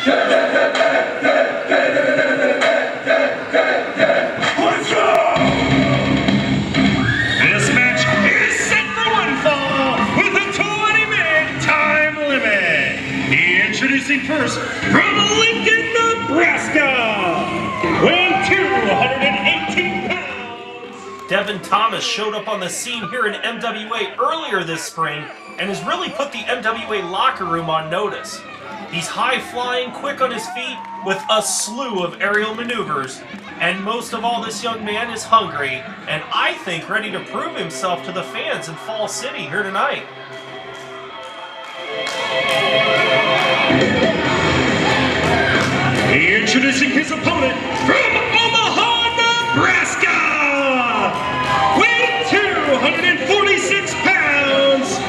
Let's go! This match is set for one fall with a 20-minute time limit. Introducing first from Lincoln, Nebraska, weighing 218 pounds. Devin Thomas showed up on the scene here in MWA earlier this spring and has really put the MWA locker room on notice. He's high-flying, quick on his feet, with a slew of aerial maneuvers, and most of all, this young man is hungry, and I think ready to prove himself to the fans in Falls City here tonight. Introducing his opponent from Omaha, Nebraska, weighing 246 pounds.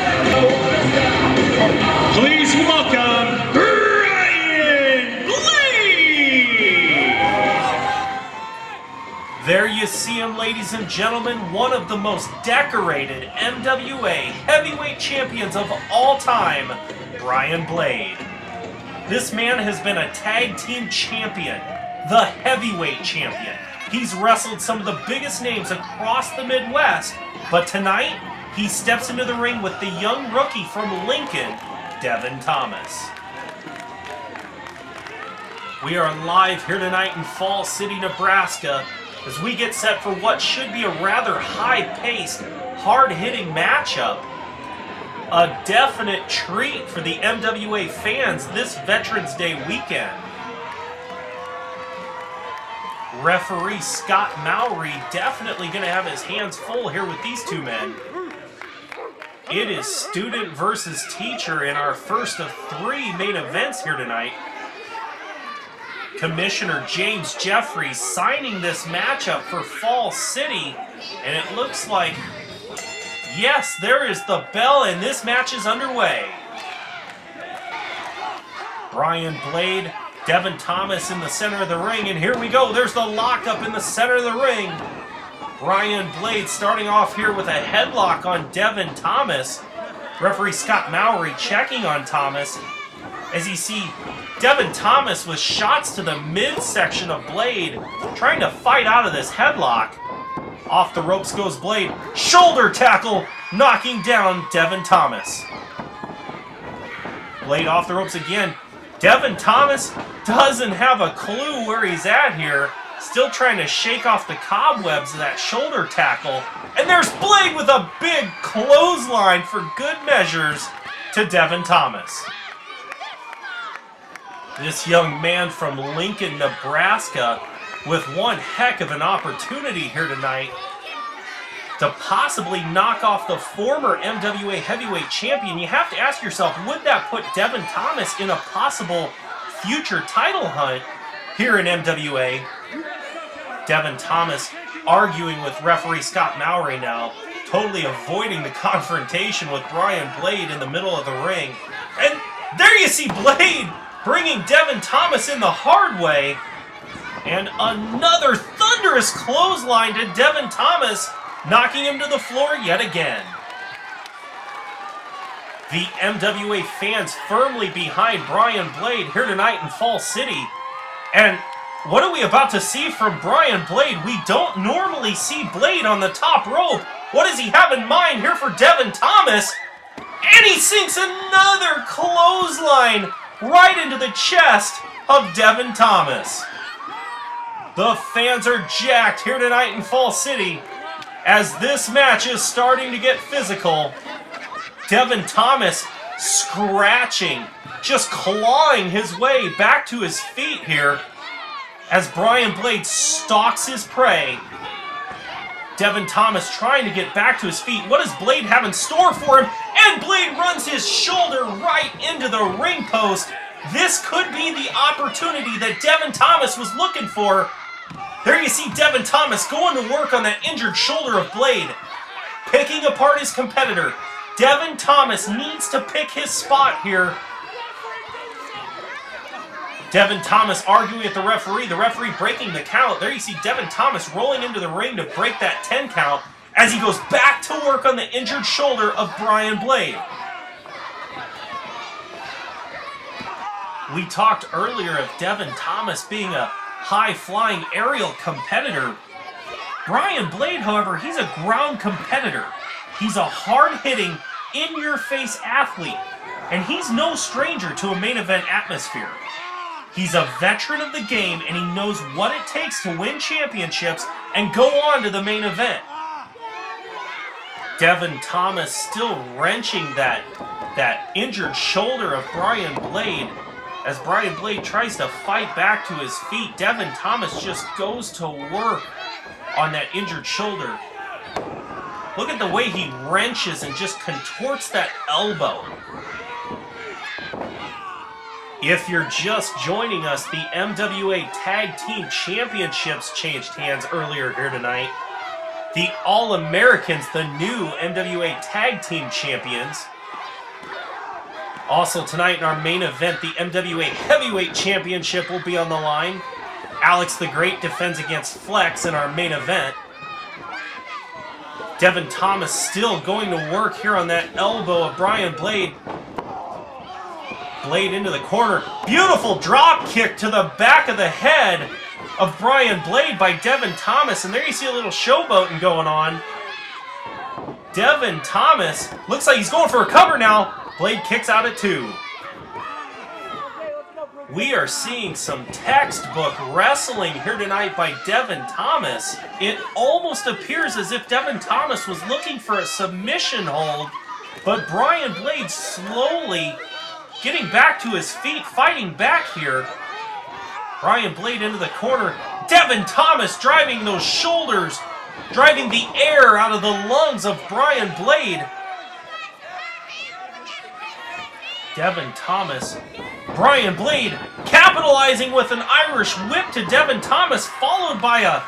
Please welcome Brian Blade. There you see him, ladies and gentlemen, one of the most decorated MWA heavyweight champions of all time, Brian Blade. This man has been a tag team champion, the heavyweight champion. He's wrestled some of the biggest names across the Midwest, but tonight, he steps into the ring with the young rookie from Lincoln, Devin Thomas. We are live here tonight in Falls City, Nebraska, as we get set for what should be a rather high-paced, hard-hitting matchup. A definite treat for the MWA fans this Veterans Day weekend. Referee Scott Mowry definitely going to have his hands full here with these two men. It is student versus teacher in our first of 3 main events here tonight. Commissioner James Jeffries signing this matchup for Falls City, and it looks like, yes, there is the bell, and this match is underway. Brian Blade, Devin Thomas in the center of the ring, and here we go. There's the lockup in the center of the ring. Brian Blade starting off here with a headlock on Devin Thomas. Referee Scott Mowry checking on Thomas. As you see, Devin Thomas with shots to the midsection of Blade, trying to fight out of this headlock. Off the ropes goes Blade. Shoulder tackle, knocking down Devin Thomas. Blade off the ropes again. Devin Thomas doesn't have a clue where he's at here. Still trying to shake off the cobwebs of that shoulder tackle. And there's Blade with a big clothesline for good measures to Devin Thomas. This young man from Lincoln, Nebraska, with one heck of an opportunity here tonight to possibly knock off the former MWA heavyweight champion. You have to ask yourself, would that put Devin Thomas in a possible future title hunt here in MWA? Devin Thomas arguing with referee Scott Mowry now, totally avoiding the confrontation with Brian Blade in the middle of the ring. And there you see Blade bringing Devin Thomas in the hard way. And another thunderous clothesline to Devin Thomas, knocking him to the floor yet again. The MWA fans firmly behind Brian Blade here tonight in Falls City. And what are we about to see from Brian Blade? We don't normally see Blade on the top rope. What does he have in mind here for Devin Thomas? And he sinks another clothesline right into the chest of Devin Thomas. The fans are jacked here tonight in Falls City as this match is starting to get physical. Devin Thomas scratching, just clawing his way back to his feet here as Brian Blade stalks his prey. Devin Thomas trying to get back to his feet. What does Blade have in store for him? And Blade runs his shoulder right into the ring post. This could be the opportunity that Devin Thomas was looking for. There you see Devin Thomas going to work on that injured shoulder of Blade, picking apart his competitor. Devin Thomas needs to pick his spot here. Devin Thomas arguing with the referee breaking the count. There you see Devin Thomas rolling into the ring to break that 10 count as he goes back to work on the injured shoulder of Brian Blade. We talked earlier of Devin Thomas being a high-flying aerial competitor. Brian Blade, however, he's a ground competitor. He's a hard-hitting, in-your-face athlete, and he's no stranger to a main event atmosphere. He's a veteran of the game, and he knows what it takes to win championships and go on to the main event. Devin Thomas still wrenching that injured shoulder of Brian Blade. As Brian Blade tries to fight back to his feet, Devin Thomas just goes to work on that injured shoulder. Look at the way he wrenches and just contorts that elbow. If you're just joining us, the MWA Tag Team Championships changed hands earlier here tonight. The All-Americans, the new MWA Tag Team Champions. Also tonight in our main event, the MWA Heavyweight Championship will be on the line. Alex the Great defends against Flex in our main event. Devin Thomas still going to work here on that elbow of Brian Blade. Blade into the corner. Beautiful drop kick to the back of the head of Brian Blade by Devin Thomas. And there you see a little showboating going on. Devin Thomas looks like he's going for a cover now. Blade kicks out at 2. We are seeing some textbook wrestling here tonight by Devin Thomas. It almost appears as if Devin Thomas was looking for a submission hold, but Brian Blade slowly getting back to his feet, fighting back here. Brian Blade into the corner. Devin Thomas driving those shoulders, driving the air out of the lungs of Brian Blade. Devin Thomas. Brian Blade capitalizing with an Irish whip to Devin Thomas, followed by a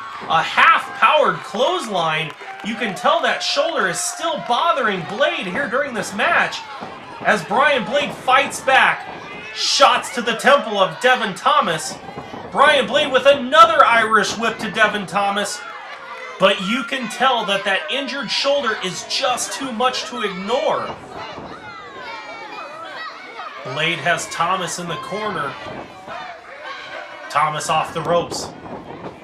half-powered clothesline. You can tell that shoulder is still bothering Blade here during this match. As Brian Blade fights back, shots to the temple of Devin Thomas. Brian Blade with another Irish whip to Devin Thomas. But you can tell that that injured shoulder is just too much to ignore. Blade has Thomas in the corner. Thomas off the ropes.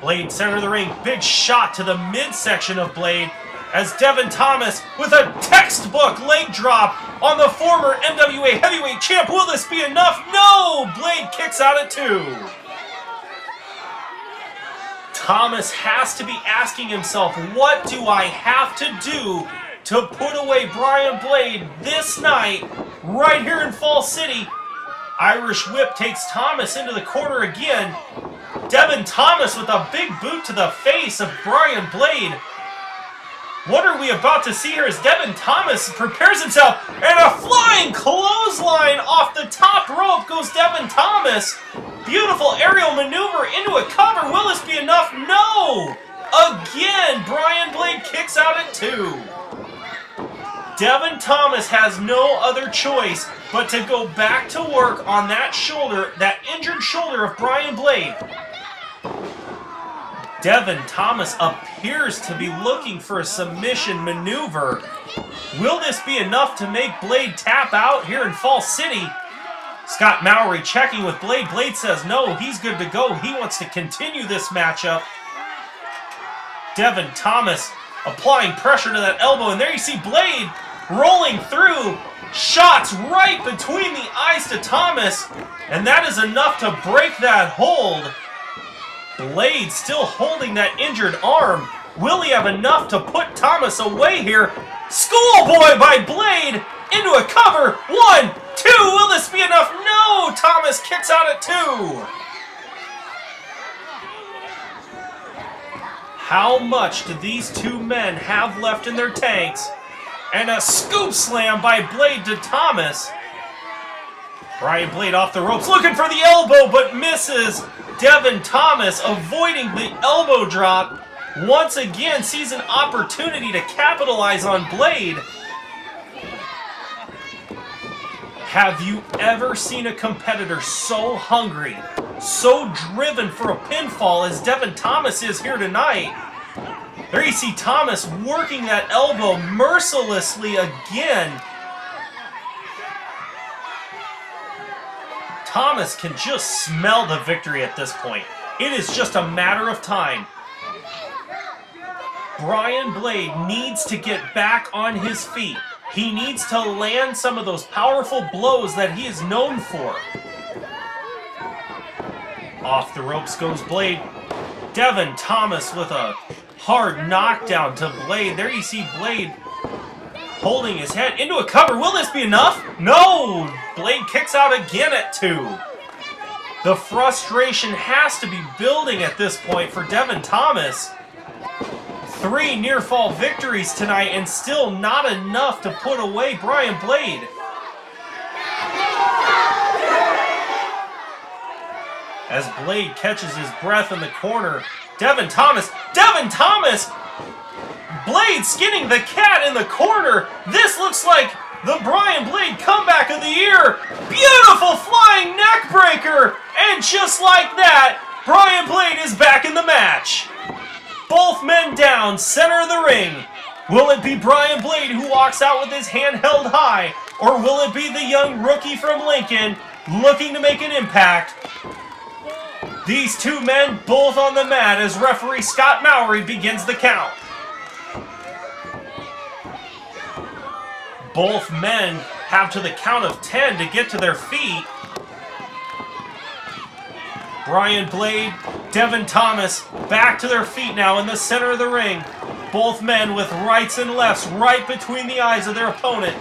Blade center of the ring. Big shot to the midsection of Blade as Devin Thomas with a textbook leg drop on the former MWA Heavyweight Champ. Will this be enough? No! Blade kicks out at 2. Thomas has to be asking himself, what do I have to do to put away Brian Blade this night right here in Falls City? Irish whip takes Thomas into the corner again. Devin Thomas with a big boot to the face of Brian Blade. What are we about to see here as Devin Thomas prepares himself, and a flying clothesline off the top rope goes Devin Thomas. Beautiful aerial maneuver into a cover. Will this be enough? No! Again, Brian Blade kicks out at 2. Devin Thomas has no other choice but to go back to work on that shoulder, that injured shoulder of Brian Blade. Devin Thomas appears to be looking for a submission maneuver. Will this be enough to make Blade tap out here in Falls City? Scott Mowry checking with Blade. Blade says no, he's good to go. He wants to continue this matchup. Devin Thomas applying pressure to that elbow, and there you see Blade rolling through. Shots right between the eyes to Thomas, and that is enough to break that hold. Blade still holding that injured arm. Will he have enough to put Thomas away here? Schoolboy by Blade into a cover. 1, 2. Will this be enough? No! Thomas kicks out at 2. How much do these two men have left in their tanks? And a scoop slam by Blade to Thomas. Brian Blade off the ropes, looking for the elbow, but misses. Devin Thomas avoiding the elbow drop. Once again sees an opportunity to capitalize on Blade. Have you ever seen a competitor so hungry, so driven for a pinfall as Devin Thomas is here tonight? There you see Thomas working that elbow mercilessly again. Thomas can just smell the victory at this point. It is just a matter of time. Brian Blade needs to get back on his feet. He needs to land some of those powerful blows that he is known for. Off the ropes goes Blade. Devin Thomas with a hard knockdown to Blade. There you see Blade holding his head into a cover. Will this be enough? No! Blade kicks out again at 2. The frustration has to be building at this point for Devin Thomas. 3 near-fall victories tonight and still not enough to put away Brian Blade. As Blade catches his breath in the corner, Devin Thomas! Blade skinning the cat in the corner! This looks like the Brian Blade comeback of the year! Beautiful flying neck breaker! And just like that, Brian Blade is back in the match! Both men down, center of the ring. Will it be Brian Blade who walks out with his hand held high, or will it be the young rookie from Lincoln looking to make an impact? These two men both on the mat as referee Scott Mowry begins the count. Both men have to the count of 10 to get to their feet. Brian Blade, Devin Thomas, back to their feet now in the center of the ring. Both men with rights and lefts right between the eyes of their opponent.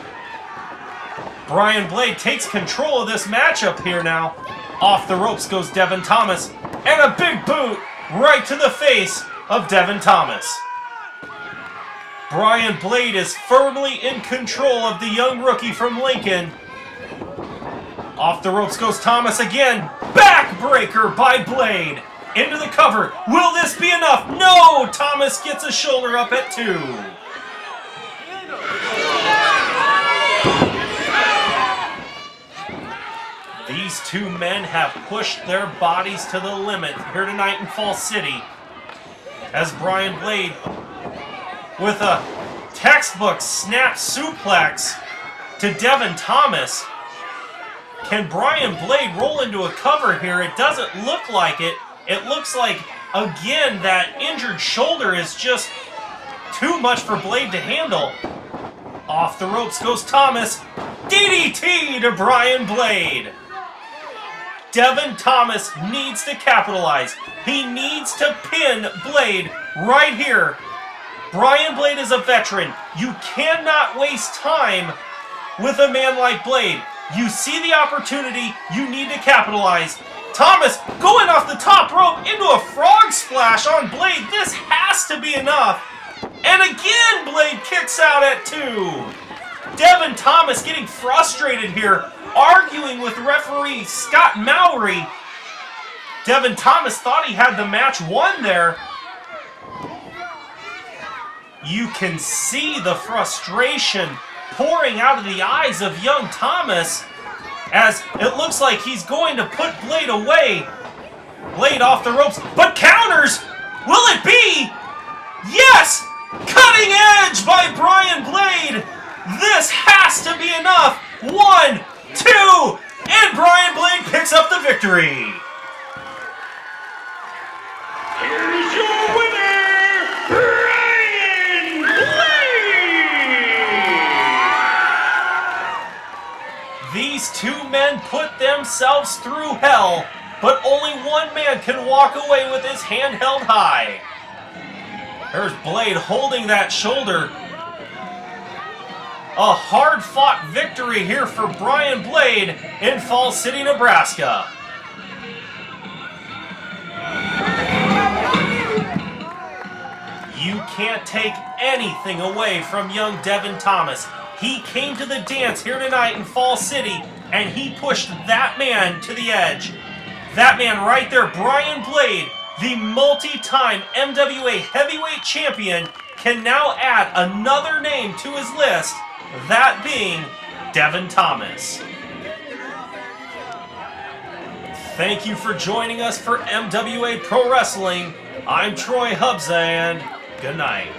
Brian Blade takes control of this matchup here now. Off the ropes goes Devin Thomas, and a big boot right to the face of Devin Thomas. Brian Blade is firmly in control of the young rookie from Lincoln. Off the ropes goes Thomas again. Backbreaker by Blade. Into the cover. Will this be enough? No! Thomas gets a shoulder up at 2. These two men have pushed their bodies to the limit here tonight in Falls City. As Brian Blade, with a textbook snap suplex to Devin Thomas. Can Brian Blade roll into a cover here? It doesn't look like it. It looks like, again, that injured shoulder is just too much for Blade to handle. Off the ropes goes Thomas. DDT to Brian Blade. Devin Thomas needs to capitalize. He needs to pin Blade right here. Brian Blade is a veteran. You cannot waste time with a man like Blade. You see the opportunity, you need to capitalize. Thomas going off the top rope into a frog splash on Blade. This has to be enough. And again, Blade kicks out at 2. Devin Thomas getting frustrated here, arguing with referee Scott Mowry. Devin Thomas thought he had the match won there. You can see the frustration pouring out of the eyes of young Thomas as it looks like he's going to put Blade away. Blade off the ropes, but counters! Will it be? Yes! Cutting edge by Brian Blade! This has to be enough! 1, 2, and Brian Blade picks up the victory! Here's your winner, Brian Blade! These two men put themselves through hell, but only one man can walk away with his hand held high. There's Blade holding that shoulder. A hard-fought victory here for Brian Blade in Falls City, Nebraska. You can't take anything away from young Devin Thomas. He came to the dance here tonight in Falls City, and he pushed that man to the edge. That man right there, Brian Blade, the multi-time MWA Heavyweight Champion, can now add another name to his list, that being Devin Thomas. Thank you for joining us for MWA Pro Wrestling. I'm Troy Hubza, and good night.